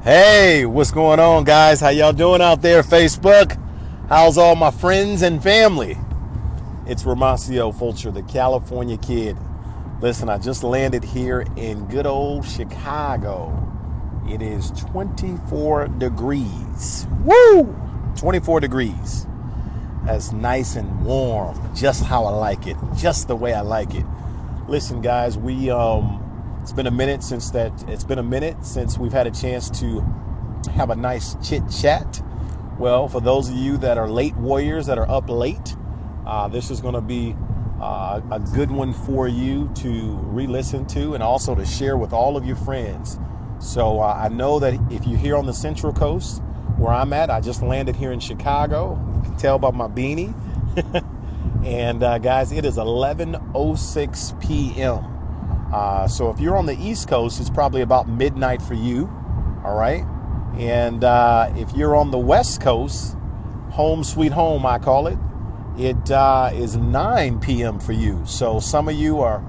Hey, what's going on, guys? How y'all doing out there, Facebook? How's all my friends and family? It's Romacio Fulcher, the California kid. Listen, I just landed here in good old Chicago. It is 24 degrees. Woo! 24 degrees. That's nice and warm, just how I like it, just the way I like it. Listen, guys, it's been a minute since we've had a chance to have a nice chit chat. Well, for those of you that are late warriors that are up late, this is going to be a good one for you to re-listen to and also to share with all of your friends. So I know that if you're here on the Central Coast, where I'm at, I just landed here in Chicago. You can tell by my beanie. And guys, it is 11:06 p.m. So if you're on the East Coast, it's probably about midnight for you, all right? And if you're on the West Coast, home sweet home, I call it, it is 9 p.m. for you. So some of you are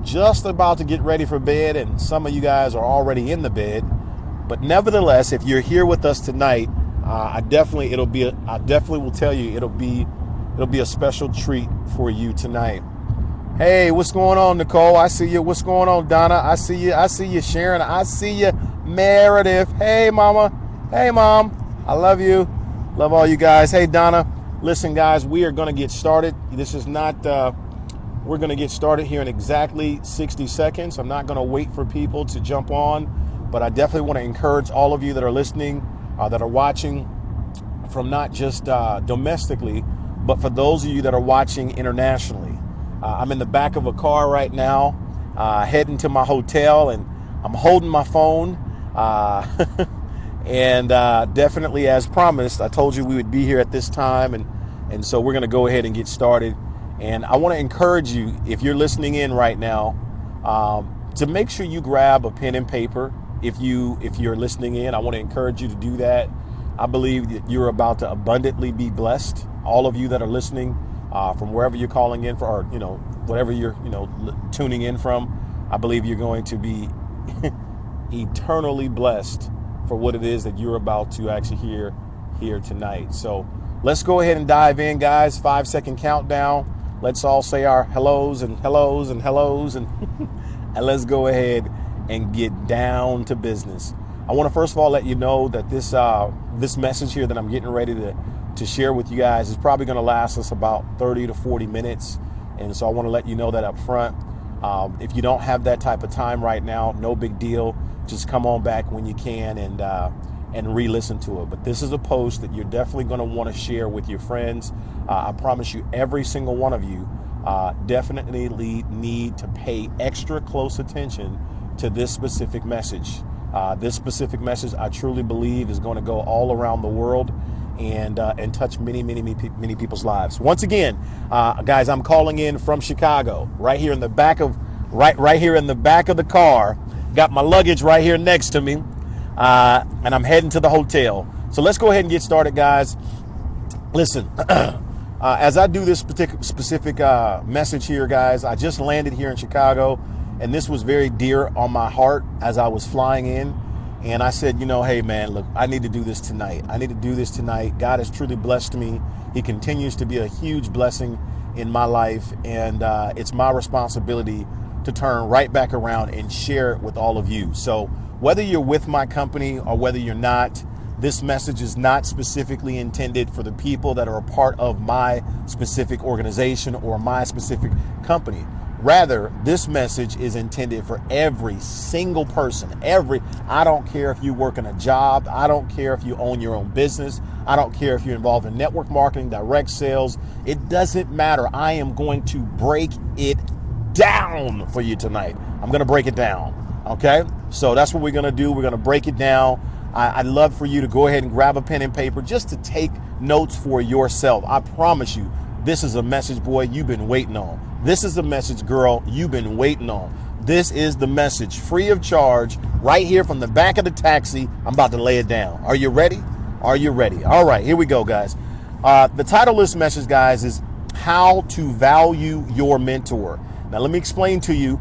just about to get ready for bed, and some of you guys are already in the bed. But nevertheless, if you're here with us tonight, I definitely will tell you it'll be a special treat for you tonight. Hey, what's going on, Nicole? I see you. What's going on, Donna? I see you. I see you, Sharon. I see you, Meredith. Hey, Mama. Hey, Mom. I love you. Love all you guys. Hey, Donna. Listen, guys, we are going to get started. This is not, we're going to get started here in exactly 60 seconds. I'm not going to wait for people to jump on, but I definitely want to encourage all of you that are listening, that are watching from not just domestically, but for those of you that are watching internationally. I'm in the back of a car right now, heading to my hotel, and I'm holding my phone. And definitely, as promised, I told you we would be here at this time, and so we're going to go ahead and get started. And I want to encourage you, if you're listening in right now, to make sure you grab a pen and paper. If you're listening in, I want to encourage you to do that. I believe that you're about to abundantly be blessed. All of you that are listening, from wherever you're calling in for, or whatever you're tuning in from, I believe you're going to be eternally blessed for what it is that you're about to actually hear here tonight. So let's go ahead and dive in, guys. 5-second countdown. Let's all say our hellos and hellos and hellos, and and let's go ahead and get down to business. I want to first of all let you know that this message here that I'm getting ready to share with you guys is probably going to last us about 30 to 40 minutes. And so I want to let you know that up front. If you don't have that type of time right now, no big deal. Just come on back when you can and re-listen to it. But this is a post that you're definitely going to want to share with your friends. I promise you, every single one of you definitely need to pay extra close attention to this specific message. This specific message, I truly believe, is going to go all around the world and touch many people's lives. Once again, guys, I'm calling in from Chicago, right here in the back of the car. Got my luggage right here next to me, and I'm heading to the hotel. So let's go ahead and get started, guys. Listen, as I do this specific message here, guys, I just landed here in Chicago, and this was very dear on my heart as I was flying in. And I said, hey, man, look, I need to do this tonight. God has truly blessed me. He continues to be a huge blessing in my life. And it's my responsibility to turn right back around and share it with all of you. So whether you're with my company or whether you're not, this message is not specifically intended for the people that are a part of my specific organization or my specific company. Rather, this message is intended for every single person. I don't care if you work in a job. I don't care if you own your own business. I don't care if you're involved in network marketing, direct sales. It doesn't matter. I am going to break it down for you tonight. I'm going to break it down. Okay? So that's what we're going to do. We're going to break it down. I'd love for you to go ahead and grab a pen and paper just to take notes for yourself. I promise you, this is a message, boy, you've been waiting on. This is the message, girl, you've been waiting on. This is the message, free of charge, right here from the back of the taxi. I'm about to lay it down. Are you ready? Are you ready? All right, here we go, guys. The title of this message, guys, is How to Value Your Mentor. Now, let me explain to you,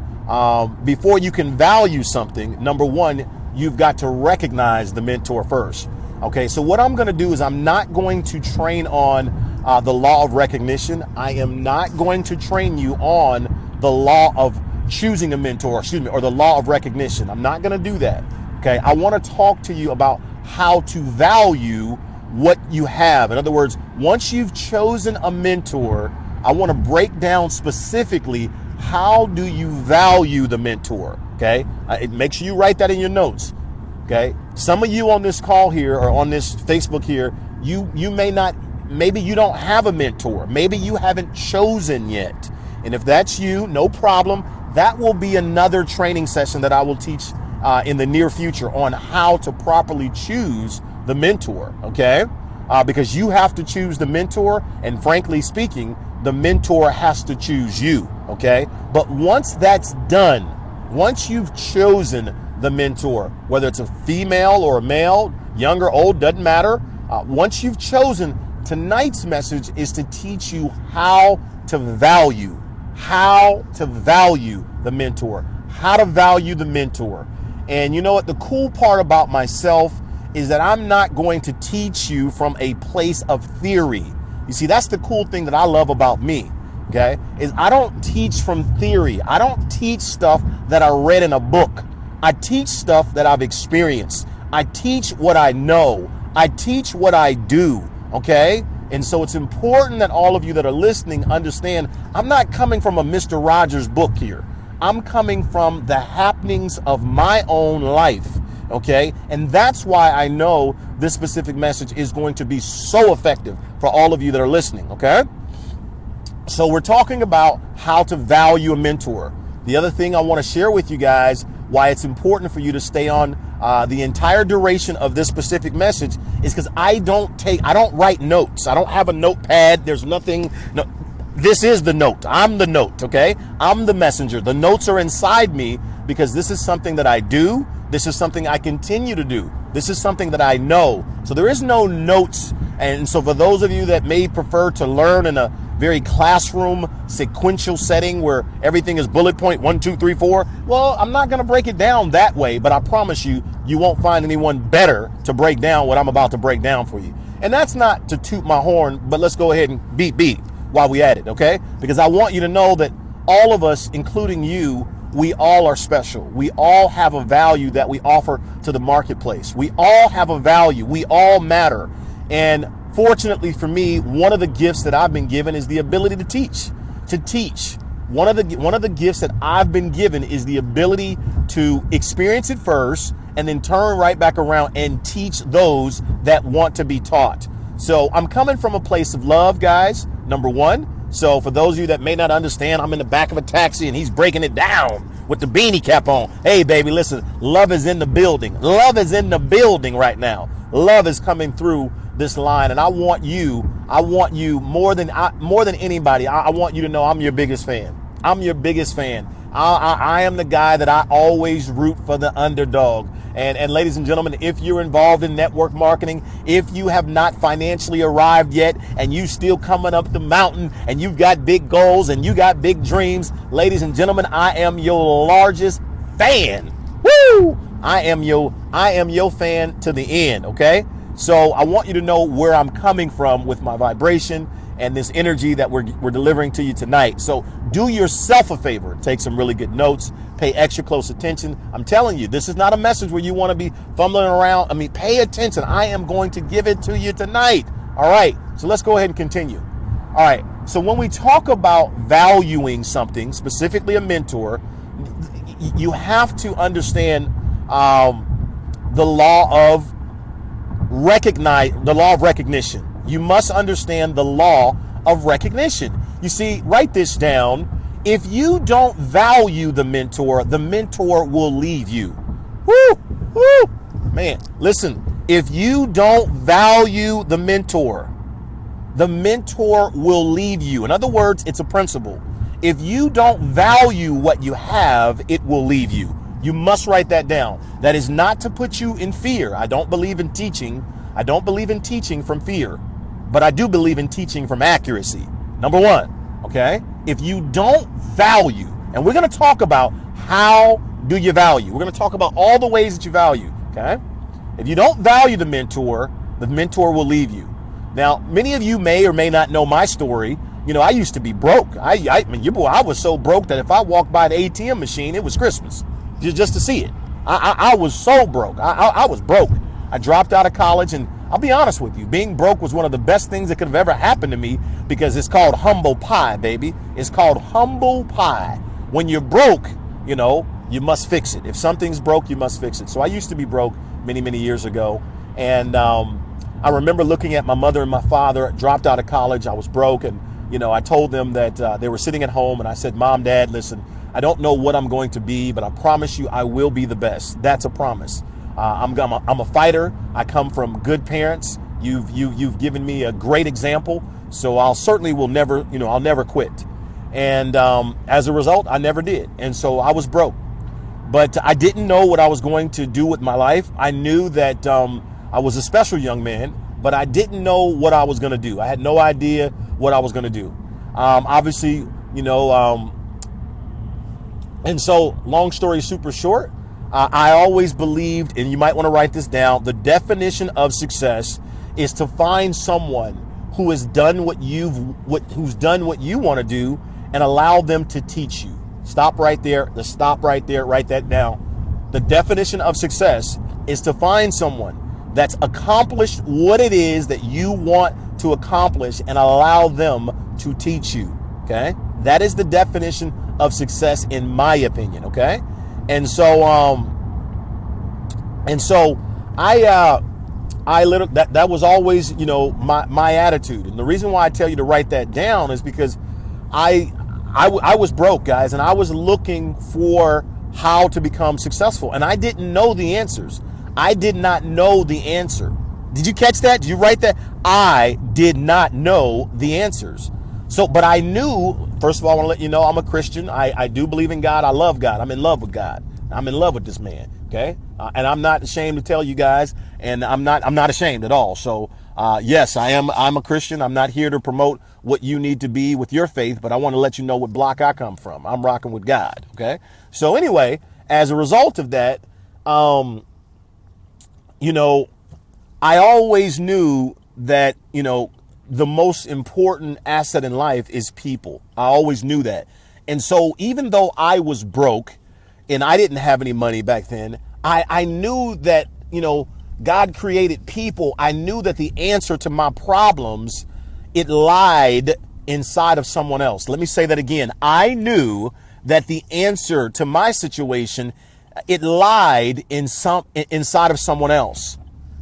before you can value something, number one, you've got to recognize the mentor first. Okay, so what I'm going to do is I'm not going to train on the law of recognition. I am not going to train you on the law of choosing a mentor, or the law of recognition. I'm not going to do that. Okay, I want to talk to you about how to value what you have. In other words, once you've chosen a mentor, I want to break down specifically how do you value the mentor. Okay, make sure you write that in your notes. Okay, some of you on this call here or on this Facebook here, you may not, maybe you don't have a mentor. Maybe you haven't chosen yet. And if that's you, no problem. That will be another training session that I will teach in the near future on how to properly choose the mentor. Okay, because you have to choose the mentor, and frankly speaking, the mentor has to choose you. Okay, but once that's done, once you've chosen the mentor, whether it's a female or a male, young or old, doesn't matter. Once you've chosen, tonight's message is to teach you how to value the mentor, how to value the mentor. And you know what? The cool part about myself is that I'm not going to teach you from a place of theory. You see, that's the cool thing that I love about me. Okay, is I don't teach from theory. I don't teach stuff that I read in a book. I teach stuff that I've experienced. I teach what I know. I teach what I do, okay? And so it's important that all of you that are listening understand I'm not coming from a Mr. Rogers book here. I'm coming from the happenings of my own life, okay? And that's why I know this specific message is going to be so effective for all of you that are listening, okay? So we're talking about how to value a mentor. The other thing I want to share with you guys, why it's important for you to stay on the entire duration of this specific message, is because I don't write notes. I don't have a notepad. There's nothing. No, this is the note. I'm the note. Okay. I'm the messenger. The notes are inside me because this is something that I do. This is something I continue to do. This is something that I know. So there is no notes. And so for those of you that may prefer to learn in a very classroom sequential setting where everything is bullet point 1, 2, 3, 4. Well, I'm not going to break it down that way, but I promise you, you won't find anyone better to break down what I'm about to break down for you. And that's not to toot my horn, but let's go ahead and beat while we at it, okay? Because I want you to know that all of us, including you, we all are special. We all have a value that we offer to the marketplace. We all have a value. We all matter. And fortunately for me, one of the gifts that I've been given is the ability to teach. One of the gifts that I've been given is the ability to experience it first and then turn right back around and teach those that want to be taught. So I'm coming from a place of love, guys, number one. So for those of you that may not understand, I'm in the back of a taxi and he's breaking it down with the beanie cap on. Hey, baby, listen, love is in the building. Love is in the building right now. Love is coming through this line, and I want you more than anybody. I want you to know I'm your biggest fan. I'm your biggest fan. I am the guy that I always root for the underdog. And ladies and gentlemen, if you're involved in network marketing, if you have not financially arrived yet and you still coming up the mountain and you've got big goals and you got big dreams, ladies and gentlemen, I am your largest fan. Woo! I am your fan to the end, okay? So I want you to know where I'm coming from with my vibration and this energy that we're delivering to you tonight. So do yourself a favor. Take some really good notes. Pay extra close attention. I'm telling you, this is not a message where you want to be fumbling around. I mean, pay attention. I am going to give it to you tonight. All right. So let's go ahead and continue. All right. So when we talk about valuing something, specifically a mentor, you have to understand the law of recognition. You must understand the law of recognition. You see, write this down. If you don't value the mentor will leave you. Woo! Man, listen, if you don't value the mentor will leave you. In other words, it's a principle. If you don't value what you have, it will leave you. You must write that down. That is not to put you in fear. I don't believe in teaching. I don't believe in teaching from fear, but I do believe in teaching from accuracy. Number one, okay? If you don't value, and we're going to talk about how do you value? We're going to talk about all the ways that you value, okay? If you don't value the mentor will leave you. Now, many of you may or may not know my story. You know, I used to be broke. I was so broke that if I walked by the ATM machine, it was Christmas just to see it. I was so broke. I was broke. I dropped out of college, and I'll be honest with you, being broke was one of the best things that could have ever happened to me, because it's called humble pie, baby. It's called humble pie. When you're broke, you know, you must fix it. If something's broke, you must fix it. So I used to be broke many, many years ago. And I remember looking at my mother and my father. Dropped out of college. I was broke. And, you know, I told them that they were sitting at home. And I said, Mom, Dad, listen, I don't know what I'm going to be, but I promise you I will be the best. That's a promise. I'm a fighter. I come from good parents. You've given me a great example. So I'll never quit. And as a result, I never did. And so I was broke. But I didn't know what I was going to do with my life. I knew that I was a special young man, but I didn't know what I was going to do. I had no idea what I was going to do. Obviously, you know, and so long story super short, I always believed, and you might want to write this down, the definition of success is to find someone who has done who's done what you want to do and allow them to teach you. Stop right there. Let's stop right there. Write that down. The definition of success is to find someone that's accomplished what it is that you want to accomplish and allow them to teach you. Okay? That is the definition of success, in my opinion. Okay? And so, that was always, you know, my attitude. And the reason why I tell you to write that down is because I was broke, guys, and I was looking for how to become successful. And I didn't know the answers. I did not know the answer. Did you catch that? Did you write that? I did not know the answers. So, but I knew, first of all, I want to let you know I'm a Christian. I do believe in God. I love God. I'm in love with God. I'm in love with this man. Okay. And I'm not ashamed to tell you guys, and I'm not ashamed at all. So, yes, I'm a Christian. I'm not here to promote what you need to be with your faith, but I want to let you know what block I come from. I'm rocking with God. Okay. So anyway, as a result of that, you know, I always knew that, you know, the most important asset in life is people. I always knew that. And so even though I was broke and I didn't have any money back then, I knew that, you know, God created people. I knew that the answer to my problems, it lied inside of someone else. Let me say that again. I knew that the answer to my situation, it lied inside of someone else.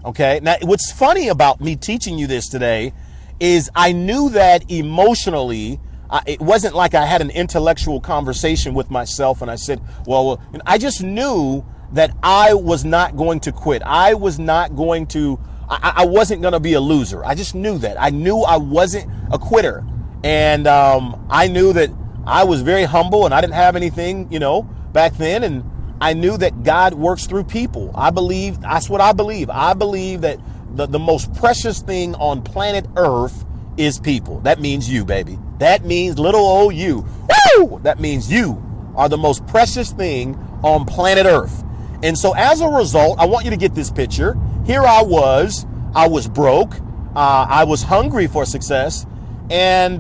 Okay. Now, what's funny about me teaching you this today is I knew that emotionally. It wasn't like I had an intellectual conversation with myself and I said, well, I just knew that I was not going to quit. I wasn't going to be a loser. I just knew that. I knew I wasn't a quitter. And I knew that I was very humble and I didn't have anything, you know, back then. And I knew that God works through people. I believe, that's what I believe. I believe that the most precious thing on planet Earth is people. That means you, baby. That means little old you. Woo! That means you are the most precious thing on planet Earth. And so as a result, I want you to get this picture. Here I was broke. I was hungry for success. And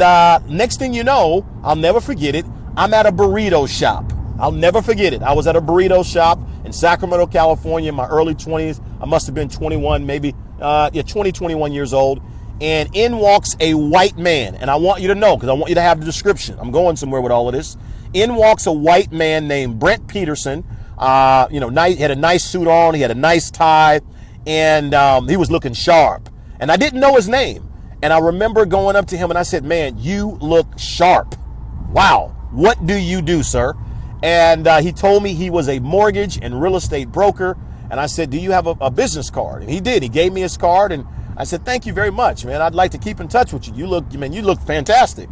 next thing you know, I'll never forget it, I'm at a burrito shop. I'll never forget it. I was at a burrito shop in Sacramento, California in my early 20s. I must have been 21, maybe 21 years old. And in walks a white man. And I want you to know, because I want you to have the description. I'm going somewhere with all of this. In walks a white man named Brent Peterson. He had a nice suit on. He had a nice tie. And he was looking sharp. And I didn't know his name. And I remember going up to him and I said, man, you look sharp. Wow. What do you do, sir? And he told me he was a mortgage and real estate broker. And I said, do you have a business card? And he did. He gave me his card. And I said, thank you very much, man. I'd like to keep in touch with you. You look fantastic.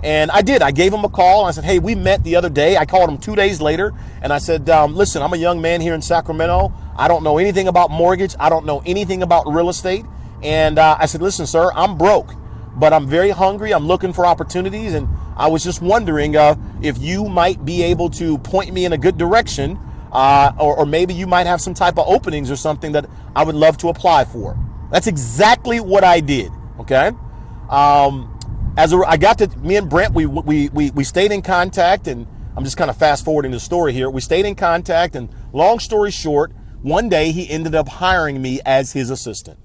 And I did. I gave him a call. I said, hey, we met the other day. I called him 2 days later. And I said, listen, I'm a young man here in Sacramento. I don't know anything about mortgage. I don't know anything about real estate. And I said, listen, sir, I'm broke, but I'm very hungry. I'm looking for opportunities. And I was just wondering if you might be able to point me in a good direction or maybe you might have some type of openings or something that I would love to apply for. That's exactly what I did. Okay. Me and Brent, we stayed in contact, and I'm just kind of fast forwarding the story here. We stayed in contact, and long story short, one day he ended up hiring me as his assistant.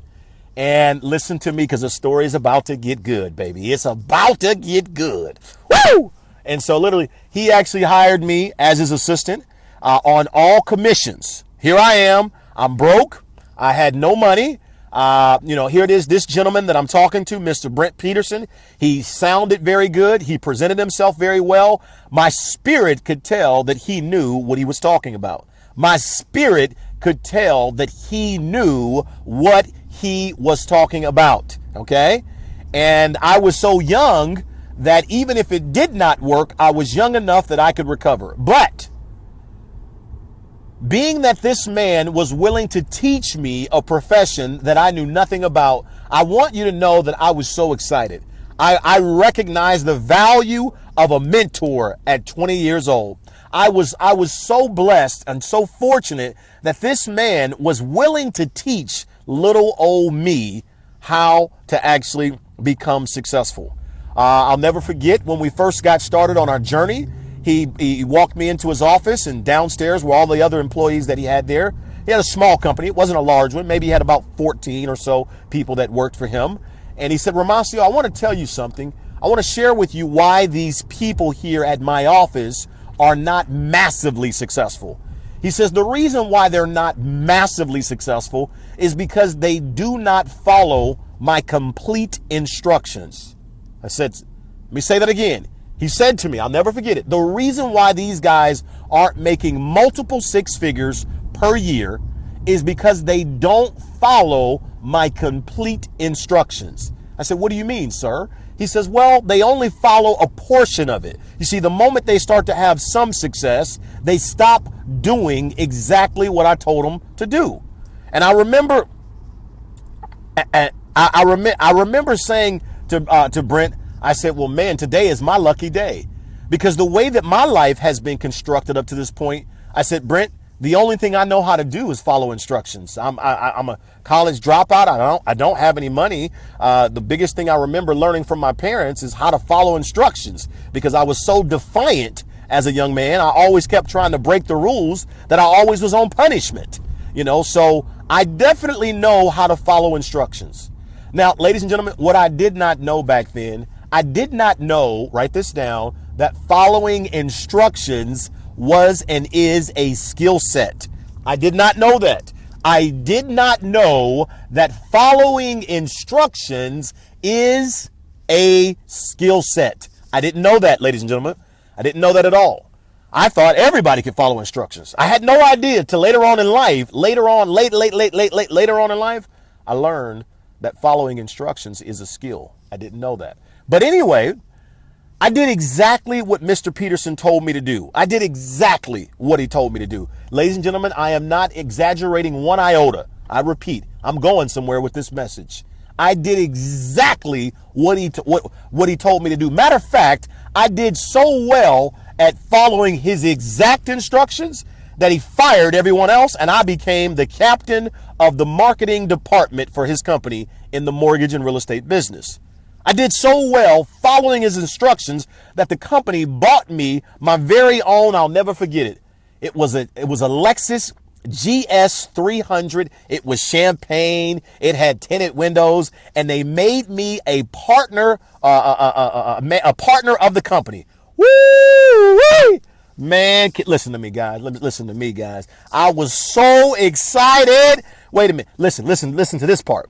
And listen to me, because the story is about to get good, baby. It's about to get good. Woo! And so literally, he actually hired me as his assistant on all commissions. Here I am. I'm broke. I had no money. Here it is. This gentleman that I'm talking to, Mr. Brent Peterson, he sounded very good. He presented himself very well. My spirit could tell that he knew what he was talking about. My spirit could tell that he knew what he was talking about. Okay. And I was so young that even if it did not work, I was young enough that I could recover. But being that this man was willing to teach me a profession that I knew nothing about, I want you to know that I was so excited. I recognized the value of a mentor at 20 years old. I was so blessed and so fortunate that this man was willing to teach little old me how to actually become successful. I'll never forget when we first got started on our journey. He walked me into his office, and downstairs were all the other employees that he had there. He had a small company. It wasn't a large one. Maybe he had about 14 or so people that worked for him. And he said, Romacio, I want to tell you something. I want to share with you why these people here at my office are not massively successful. He says the reason why they're not massively successful is because they do not follow my complete instructions. I said, let me say that again. He said to me, I'll never forget it, the reason why these guys aren't making multiple six figures per year is because they don't follow my complete instructions. I said, what do you mean, sir? He says, well, they only follow a portion of it. You see, the moment they start to have some success, they stop doing exactly what I told them to do. And I remember, I remember saying to Brent, I said, well, man, today is my lucky day, because the way that my life has been constructed up to this point, I said, Brent, the only thing I know how to do is follow instructions. I'm a college dropout. I don't have any money. The biggest thing I remember learning from my parents is how to follow instructions, because I was so defiant as a young man. I always kept trying to break the rules that I always was on punishment, so I definitely know how to follow instructions. Now, ladies and gentlemen, what I did not know back then, I did not know, write this down, that following instructions was and is a skill set. I did not know that. I did not know that following instructions is a skill set. I didn't know that, ladies and gentlemen. I didn't know that at all. I thought everybody could follow instructions. I had no idea till later on in life, later on in life, I learned that following instructions is a skill. I didn't know that. But anyway, I did exactly what Mr. Peterson told me to do. I did exactly what he told me to do. Ladies and gentlemen, I am not exaggerating one iota. I repeat, I'm going somewhere with this message. I did exactly what he told me to do. Matter of fact, I did so well at following his exact instructions that he fired everyone else, and I became the captain of the marketing department for his company in the mortgage and real estate business. I did so well following his instructions that the company bought me my very own, I'll never forget it. It was a Lexus GS 300. It was champagne. It had tinted windows, and they made me a partner of the company. Woo! Man, listen to me, guys. Listen to me, guys. I was so excited. Wait a minute. Listen to this part.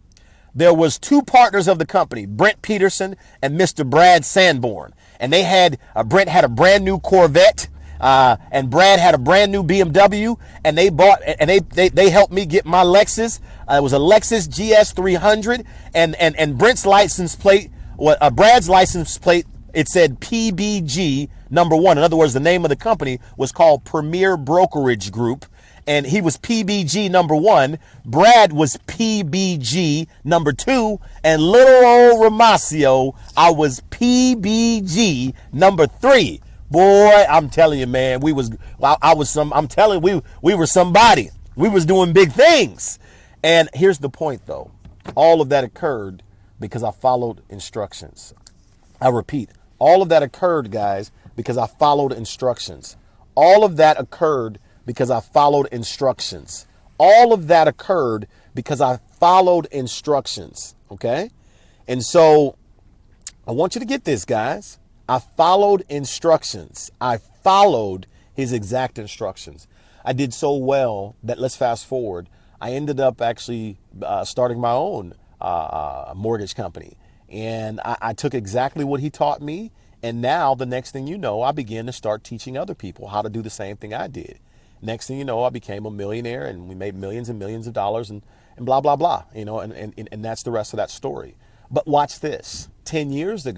There was two partners of the company, Brent Peterson and Mr. Brad Sanborn. And they had, Brent had a brand new Corvette, and Brad had a brand new BMW, and they helped me get my Lexus. It was a Lexus GS 300, and Brent's license plate, Brad's license plate, it said PBG #1. In other words, the name of the company was called Premier Brokerage Group. And he was PBG #1. Brad was PBG #2. And little old Romacio, I was PBG #3. Boy, I'm telling you, man, I'm telling you, we were somebody. We was doing big things. And here's the point though. All of that occurred because I followed instructions. I repeat, all of that occurred, guys, because I followed instructions. All of that occurred because I followed instructions. All of that occurred because I followed instructions. Okay? And so I want you to get this, guys. I followed instructions. I followed his exact instructions. I did so well that, let's fast forward, I ended up actually starting my own mortgage company. And I took exactly what he taught me. And now the next thing you know, I began to start teaching other people how to do the same thing I did. Next thing you know, I became a millionaire and we made millions and millions of dollars and blah, blah, blah, and that's the rest of that story. But watch this. 10 years ago,